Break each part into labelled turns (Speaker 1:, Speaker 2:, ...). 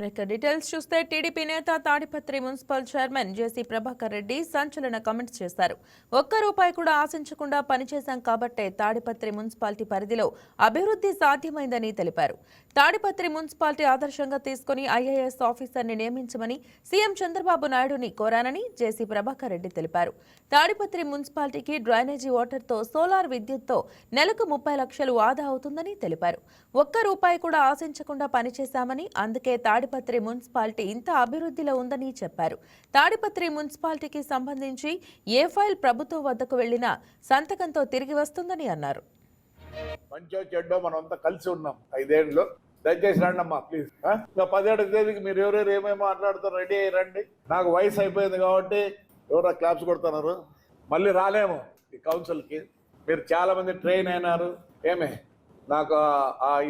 Speaker 1: ఇక డీటెయిల్స్ చూస్తే టీడీపీ నేత తాడిపత్రి మున్సిపల్ చైర్మన్ జేసీ ప్రభాకర్ రెడ్డి సంచలన కామెంట్స్ చేశారు. ఒక్క రూపాయి కూడా ఆశించకుండా పనిచేశాం కాబట్టే తాడిపత్రి మున్సిపాలిటీ పరిధిలో అభివృద్ధి సాధ్యమైందని తెలిపారు. తాడిపత్రి మున్సిపాలిటీ ఆదర్శంగా తీసుకుని ఐఏఎస్ ఆఫీసర్ని నియమించమని సీఎం చంద్రబాబు నాయుడుని కోరానని జేసీ ప్రభాకర్ రెడ్డి తెలిపారు. తాడిపత్రి మున్సిపాలిటీకి డ్రైనేజీ వాటర్తో సోలార్ విద్యుత్తో నెలకు 30 లక్షలు ఆదా అవుతుందని తెలిపారు. ఒక్క రూపాయి కూడా ఆశించకుండా పనిచేశామని, అందుకే తాడిపత్రి మున్సిపాలిటీ ఇంత అభివృద్ధిలో ఉందని చెప్పారు. తాడిపత్రి మున్సిపాలిటీకి సంబంధించి ఏ ఫైల్ ప్రభుత్వం వద్దకు వెళ్లినా సంతకంతో తిరిగి వస్తుందని అన్నారు.
Speaker 2: మంచో చెడ్డో మనం అంతా కలిసి ఉన్నాం 5 ఏళ్ళు. దయచేసి రండి అమ్మా ప్లీజ్. ఇంకా 17వ తేదీకి మీరు ఎవరెవరు ఏమేమి మాట్లాడుతారు రెడీ అయ్యి రండి. నాకు వయసు అయిపోయింది కాబట్టి ఎవరో క్లాప్స్ కొడుతున్నారు. మళ్ళీ రాలేము ఈ కౌన్సిల్కి. మీరు చాలా మంది ట్రైన్ అయినారు. ఏమే నాకు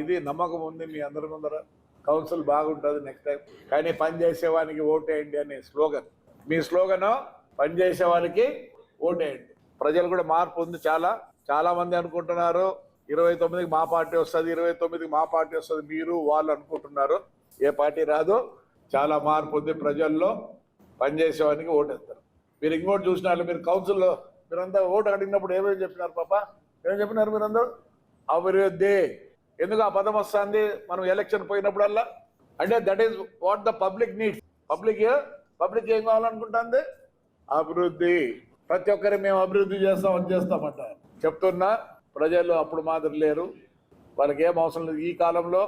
Speaker 2: ఇది నమ్మకం ఉంది మీ అందరి ముందర కౌన్సిల్ బాగుంటుంది నెక్స్ట్ టైం. కానీ పని చేసేవానికి ఓటేయండి అనే స్లోగన్ మీ స్లోగను. పని చేసేవానికి ఓటేయండి. ప్రజలు కూడా మార్పు ఉంది. చాలా మంది అనుకుంటున్నారు 29కి మా పార్టీ వస్తుంది, 29కి మా పార్టీ వస్తుంది. మీరు వాళ్ళు అనుకుంటున్నారు. ఏ పార్టీ రాదు. చాలా మార్పు ఉంది ప్రజల్లో. పనిచేసేవానికి ఓటేస్తారు. మీరు ఇంకోటి చూసినారు. మీరు కౌన్సిల్లో మీరంతా ఓటు అడిగినప్పుడు ఏమేమి చెప్పినారు పాప? ఏమేమి చెప్పినారు మీరందరూ? అభివృద్ధి. ఎందుకు ఆ పదం వస్తుంది మనం ఎలక్షన్ పోయినప్పుడల్లా? అంటే that is what the public needs. Public ఏం కావాలనుకుంటుంది? అభివృద్ధి. ప్రతి ఒక్కరి మేము అభివృద్ధి చేస్తామంట చెప్తున్నా. ప్రజలు అప్పుడు మాత్రం లేరు. వాళ్ళకి ఏం అవసరం లేదు. ఈ కాలంలో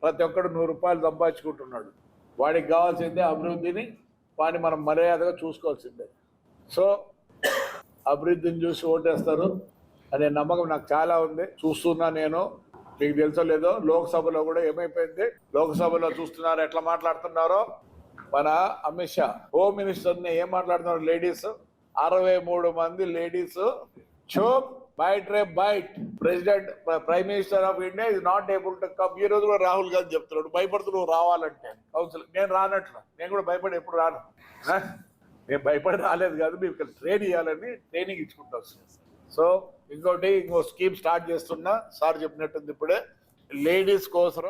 Speaker 2: ప్రతి ఒక్కడు 100 రూపాయలు సంపాదించుకుంటున్నాడు. వాడికి కావాల్సిందే అభివృద్ధిని. వాడిని మనం మర్యాదగా చూసుకోవాల్సిందే. సో అభివృద్ధిని చూసి ఓటేస్తారు అనే నమ్మకం నాకు చాలా ఉంది. చూస్తున్నా నేను. మీకు తెలుసో లేదో లోక్సభలో కూడా ఏమైపోయింది. లోక్సభలో చూస్తున్నారు ఎట్లా మాట్లాడుతున్నారో. మన అమిత్ షా హోమ్ మినిస్టర్ని ఏం మాట్లాడుతున్నారు? లేడీస్ 63 మంది లేడీస్ చోప్ బైట్ president prime minister of India is not able to come. ఈ రోజు కూడా రాహుల్ గాంధీ చెప్తున్నాడు భయపడుతూ రావాలంటే కౌన్సిల్. నేను రానట్లు. నేను కూడా భయపడి ఎప్పుడు రాను. నేను భయపడి రాలేదు కాదు. మీరు ఇక్కడ ట్రైన్ ఇవ్వాలని ట్రైనింగ్ ఇచ్చుకుంటా వస్తుంది. సో ఇంకో స్కీమ్ స్టార్ట్ చేస్తున్నా. సార్ చెప్పినట్టుంది ఇప్పుడే లేడీస్ కోసం